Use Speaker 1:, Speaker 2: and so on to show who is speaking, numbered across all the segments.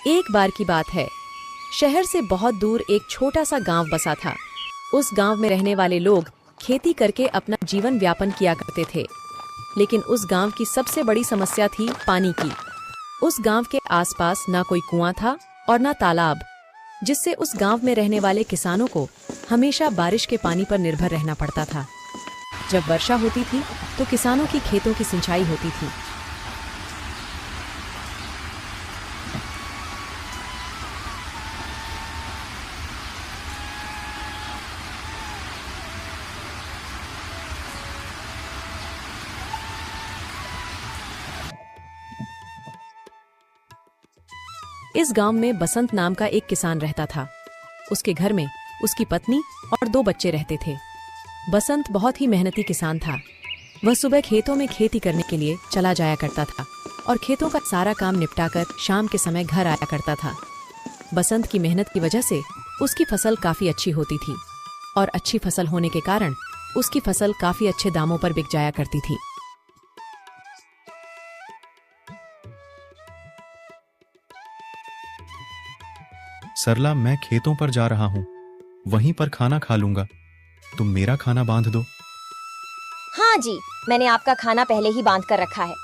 Speaker 1: एक बार की बात है, शहर से बहुत दूर एक छोटा सा गांव बसा था। उस गांव में रहने वाले लोग खेती करके अपना जीवन व्यापन किया करते थे, लेकिन उस गांव की सबसे बड़ी समस्या थी पानी की। उस गांव के आसपास ना कोई कुआं था और ना तालाब, जिससे उस गांव में रहने वाले किसानों को हमेशा बारिश के पानी पर निर्भर रहना पड़ता था। जब वर्षा होती थी तो किसानों की खेतों की सिंचाई होती थी। इस गांव में बसंत नाम का एक किसान रहता था। उसके घर में उसकी पत्नी और 2 बच्चे रहते थे। बसंत बहुत ही मेहनती किसान था। वह सुबह खेतों में खेती करने के लिए चला जाया करता था और खेतों का सारा काम निपटाकर शाम के समय घर आया करता था। बसंत की मेहनत की वजह से उसकी फसल काफी अच्छी होती थी और अच्छी फसल होने के कारण उसकी फसल काफी अच्छे दामों पर बिक जाया करती थी।
Speaker 2: सरला, मैं खेतों पर जा रहा हूँ, वहीं पर खाना खा लूंगा। तुम मेरा खाना बांध दो।
Speaker 3: हाँ जी, मैंने आपका खाना पहले ही बांध कर रखा है।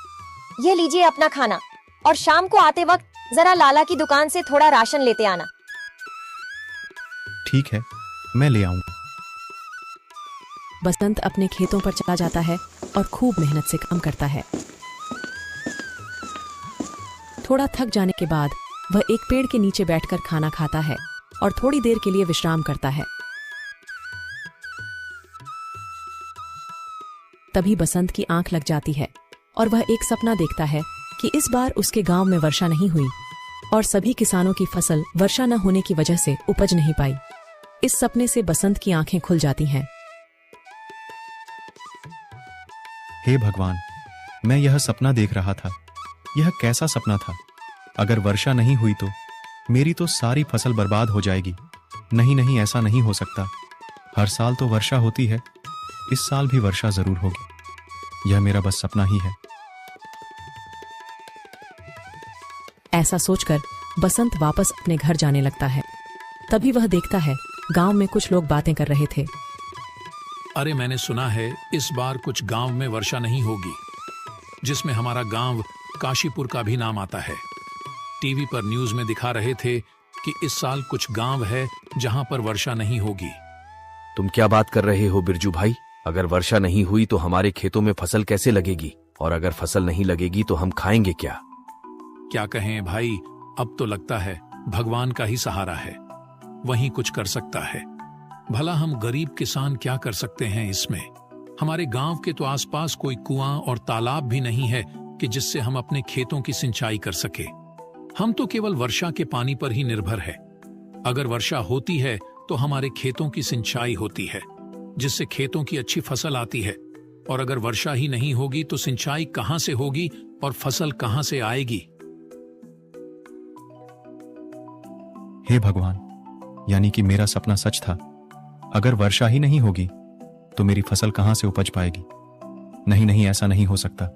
Speaker 3: ये लीजिए अपना खाना, और शाम को आते वक्त जरा लाला की दुकान से थोड़ा राशन लेते आना।
Speaker 2: ठीक है, मैं ले आऊंगा।
Speaker 1: बसंत अपने खेतों पर चला जाता है और खूब मेहनत से काम करता है। थोड़ा थक जाने के बाद वह एक पेड़ के नीचे बैठकर खाना खाता है और थोड़ी देर के लिए विश्राम करता है। तभी बसंत की आंख लग जाती है और वह एक सपना देखता है कि इस बार उसके गांव में वर्षा नहीं हुई और सभी किसानों की फसल वर्षा न होने की वजह से उपज नहीं पाई। इस सपने से बसंत की आंखें खुल जाती हैं।
Speaker 2: हे भगवान, मैं यह सपना देख रहा था। यह कैसा सपना था? अगर वर्षा नहीं हुई तो मेरी तो सारी फसल बर्बाद हो जाएगी। नहीं नहीं, ऐसा नहीं हो सकता। हर साल तो वर्षा होती है, इस साल भी वर्षा जरूर होगी। यह मेरा बस सपना ही है।
Speaker 1: ऐसा सोचकर बसंत वापस अपने घर जाने लगता है। तभी वह देखता है गांव में कुछ लोग बातें कर रहे थे।
Speaker 4: अरे, मैंने सुना है इस बार कुछ गांव में वर्षा नहीं होगी, जिसमें हमारा गांव काशीपुर का भी नाम आता है। टीवी पर न्यूज में दिखा रहे थे कि इस साल कुछ गांव है जहां पर वर्षा नहीं होगी।
Speaker 5: तुम क्या बात कर रहे हो बिरजू भाई? अगर वर्षा नहीं हुई तो हमारे खेतों में फसल कैसे लगेगी? और अगर फसल नहीं लगेगी तो हम खाएंगे क्या?
Speaker 4: क्या कहें भाई, अब तो लगता है भगवान का ही सहारा है, वही कुछ कर सकता है। भला हम गरीब किसान क्या कर सकते हैं इसमें? हमारे गांव के तो आसपास कोई कुआं और तालाब भी नहीं है कि जिससे हम अपने खेतों की सिंचाई कर सके। हम तो केवल वर्षा के पानी पर ही निर्भर है। अगर वर्षा होती है तो हमारे खेतों की सिंचाई होती है, जिससे खेतों की अच्छी फसल आती है। और अगर वर्षा ही नहीं होगी तो सिंचाई कहां से होगी और फसल कहां से आएगी?
Speaker 2: हे भगवान, यानी कि मेरा सपना सच था। अगर वर्षा ही नहीं होगी तो मेरी फसल कहां से उपज पाएगी? नहीं नहीं, ऐसा नहीं हो सकता।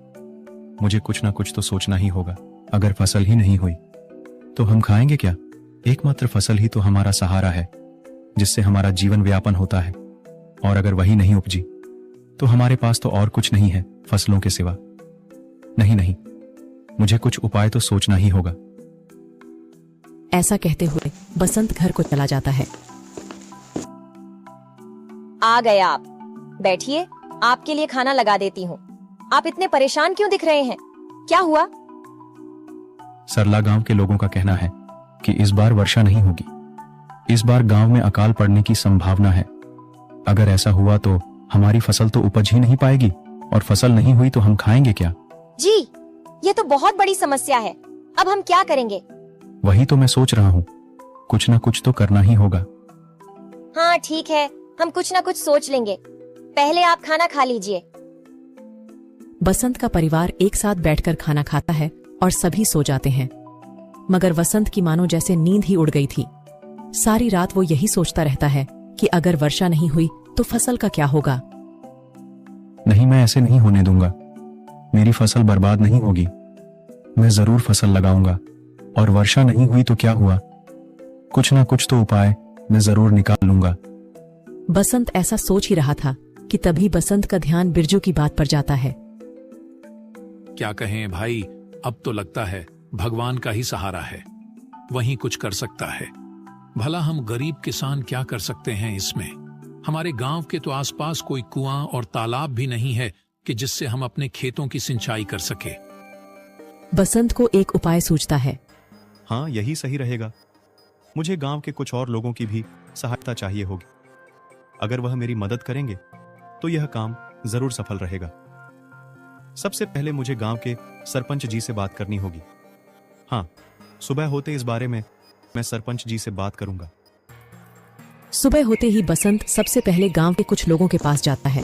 Speaker 2: मुझे कुछ ना कुछ तो सोचना ही होगा। अगर फसल ही नहीं हुई तो हम खाएंगे क्या? एकमात्र फसल ही तो हमारा सहारा है, जिससे हमारा जीवन व्यापन होता है। और अगर वही नहीं उपजी तो हमारे पास तो और कुछ नहीं है फसलों के सिवा। नहीं नहीं, मुझे कुछ उपाय तो सोचना ही होगा।
Speaker 1: ऐसा कहते हुए बसंत घर को चला जाता है।
Speaker 3: आ गए आप, बैठिए, आपके लिए खाना लगा देती हूँ। आप इतने परेशान क्यों दिख रहे हैं? क्या हुआ?
Speaker 2: सरला, गांव के लोगों का कहना है कि इस बार वर्षा नहीं होगी। इस बार गांव में अकाल पड़ने की संभावना है। अगर ऐसा हुआ तो हमारी फसल तो उपज ही नहीं पाएगी, और फसल नहीं हुई तो हम खाएंगे क्या?
Speaker 3: जी, ये तो बहुत बड़ी समस्या है। अब हम क्या करेंगे?
Speaker 2: वही तो मैं सोच रहा हूँ, कुछ ना कुछ तो करना ही होगा।
Speaker 3: हाँ ठीक है, हम कुछ ना कुछ सोच लेंगे। पहले आप खाना खा लीजिए।
Speaker 1: बसंत का परिवार एक साथ बैठकर खाना खाता है और सभी सो जाते हैं। मगर वसंत की मानो जैसे नींद ही उड़ गई थी। सारी रात वो यही सोचता रहता है कि अगर वर्षा नहीं हुई तो फसल का क्या होगा।
Speaker 2: नहीं, मैं ऐसे नहीं होने दूंगा। मेरी फसल बर्बाद नहीं होगी। मैं जरूर फसल लगाऊंगा और वर्षा नहीं हुई तो क्या हुआ? कुछ ना कुछ तो उपाय मैं जरूर निकाल लूंगा।
Speaker 1: बसंत ऐसा सोच ही रहा था कि तभी बसंत का ध्यान बिरजू की बात पर जाता है।
Speaker 4: क्या कहें भाई, अब तो लगता है भगवान का ही सहारा है, वही कुछ कर सकता है। भला हम गरीब किसान क्या कर सकते हैं इसमें? हमारे गांव के तो आसपास कोई कुआं और तालाब भी नहीं है कि जिससे हम अपने खेतों की सिंचाई कर सके।
Speaker 1: बसंत को एक उपाय सूझता है।
Speaker 2: हाँ, यही सही रहेगा। मुझे गांव के कुछ और लोगों की भी सहायता चाहिए होगी। अगर वह मेरी मदद करेंगे तो यह काम जरूर सफल रहेगा। सबसे पहले मुझे गांव के सरपंच जी से बात करनी होगी। हाँ, सुबह होते इस बारे में मैं सरपंच जी से बात करूंगा।
Speaker 1: सुबह होते ही बसंत सबसे पहले गांव के कुछ लोगों के पास जाता है।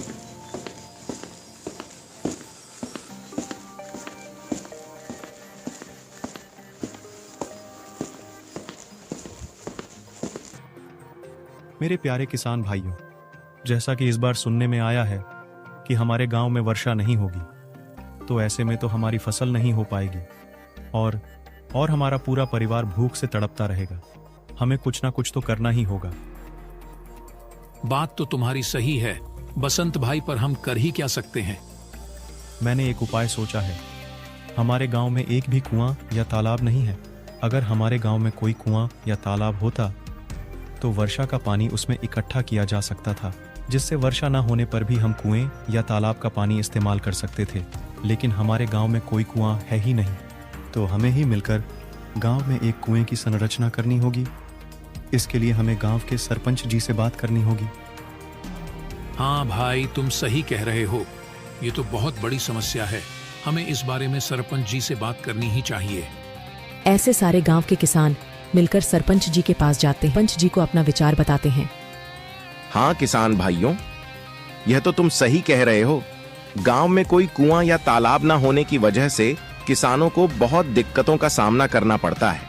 Speaker 2: मेरे प्यारे किसान भाइयों, जैसा कि इस बार सुनने में आया है कि हमारे गांव में वर्षा नहीं होगी, तो ऐसे में तो हमारी फसल नहीं हो पाएगी और हमारा पूरा परिवार भूख से तड़पता रहेगा। हमें कुछ ना कुछ तो करना ही होगा।
Speaker 4: बात तो तुम्हारी सही है बसंत भाई, पर हम कर ही क्या सकते हैं?
Speaker 2: मैंने एक उपाय सोचा है। हमारे गांव में एक भी कुआं या तालाब नहीं है। अगर हमारे गांव में कोई कुआं या तालाब होता तो वर्षा का पानी उसमें इकट्ठा किया जा सकता था, जिससे वर्षा न होने पर भी हम कुएं या तालाब का पानी इस्तेमाल कर सकते थे। लेकिन हमारे गांव में कोई कुआं है ही नहीं, तो हमें ही मिलकर गांव में एक कुएं की संरचना करनी होगी। इसके लिए हमें गांव के सरपंच जी से बात करनी होगी।
Speaker 4: हाँ भाई, तुम सही कह रहे हो। ये तो बहुत बड़ी समस्या है। हमें इस बारे में सरपंच जी से बात करनी ही चाहिए।
Speaker 1: ऐसे सारे गांव के किसान मिलकर सरपंच जी के पास जाते हैं। सरपंच जी को अपना विचार बताते हैं।
Speaker 6: हाँ किसान भाइयों, यह तो तुम सही कह रहे हो। गांव में कोई कुआं या तालाब ना होने की वजह से किसानों को बहुत दिक्कतों का सामना करना पड़ता है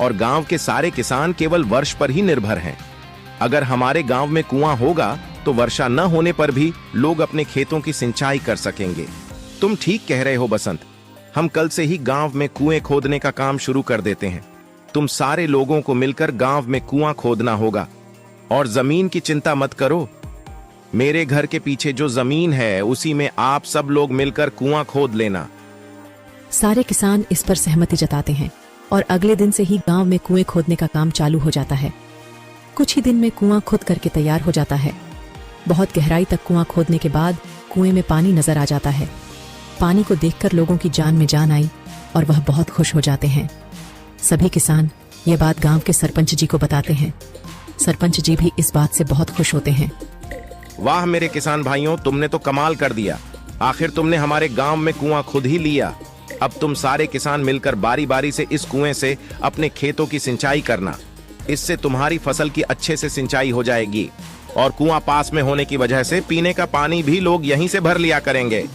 Speaker 6: और गांव के सारे किसान केवल वर्ष पर ही निर्भर हैं। अगर हमारे गांव में कुआं होगा तो वर्षा न होने पर भी लोग अपने खेतों की सिंचाई कर सकेंगे। तुम ठीक कह रहे हो बसंत, हम कल से ही गांव में कुएं खोदने का काम शुरू कर देते हैं। तुम सारे लोगों को मिलकर गांव में कुआं खोदना होगा और जमीन की चिंता मत करो। मेरे घर के पीछे जो जमीन है उसी में आप सब लोग मिलकर कुआं खोद लेना।
Speaker 1: सारे किसान इस पर सहमति जताते हैं और अगले दिन से ही गांव में कुएं खोदने का काम चालू हो जाता है। कुछ ही दिन में कुआं खुद करके तैयार हो जाता है। बहुत गहराई तक कुआं खोदने के बाद कुएं में पानी नजर आ जाता है। पानी को देखकर लोगों की जान में जान आई और वह बहुत खुश हो जाते हैं। सभी किसान ये बात गांव के सरपंच जी को बताते हैं। सरपंच जी भी इस बात से बहुत खुश होते हैं।
Speaker 6: वाह मेरे किसान भाइयों, तुमने तो कमाल कर दिया। आखिर तुमने हमारे गांव में कुआं खुद ही लिया। अब तुम सारे किसान मिलकर बारी बारी से इस कुएं से अपने खेतों की सिंचाई करना। इससे तुम्हारी फसल की अच्छे से सिंचाई हो जाएगी और कुआं पास में होने की वजह से पीने का पानी भी लोग यहीं से भर लिया करेंगे।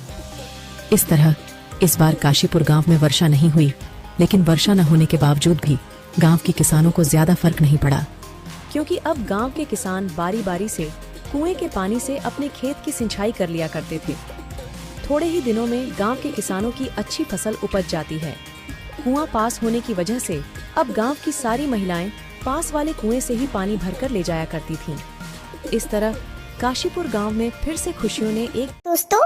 Speaker 1: इस तरह इस बार काशीपुर गांव में वर्षा नहीं हुई, लेकिन वर्षा न होने के बावजूद भी गांव के किसानों को ज्यादा फर्क नहीं पड़ा, क्योंकि अब गांव के किसान बारी बारी से कुएं के पानी से अपने खेत की सिंचाई कर लिया करते थे। थोड़े ही दिनों में गांव के किसानों की अच्छी फसल उपज जाती है। कुआं पास होने की वजह से अब गांव की सारी महिलाएं पास वाले कुएं से ही पानी भरकर ले जाया करती थीं। इस तरह काशीपुर गांव में फिर से खुशियों ने एक।
Speaker 7: दोस्तों,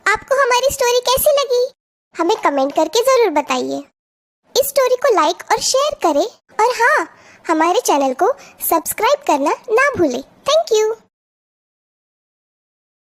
Speaker 7: आपको हमारी स्टोरी कैसी लगी? हमें कमेंट करके जरूर बताइए। इस स्टोरी को लाइक और शेयर करें और हाँ, हमारे चैनल को सब्सक्राइब करना ना भूलें। Thank you.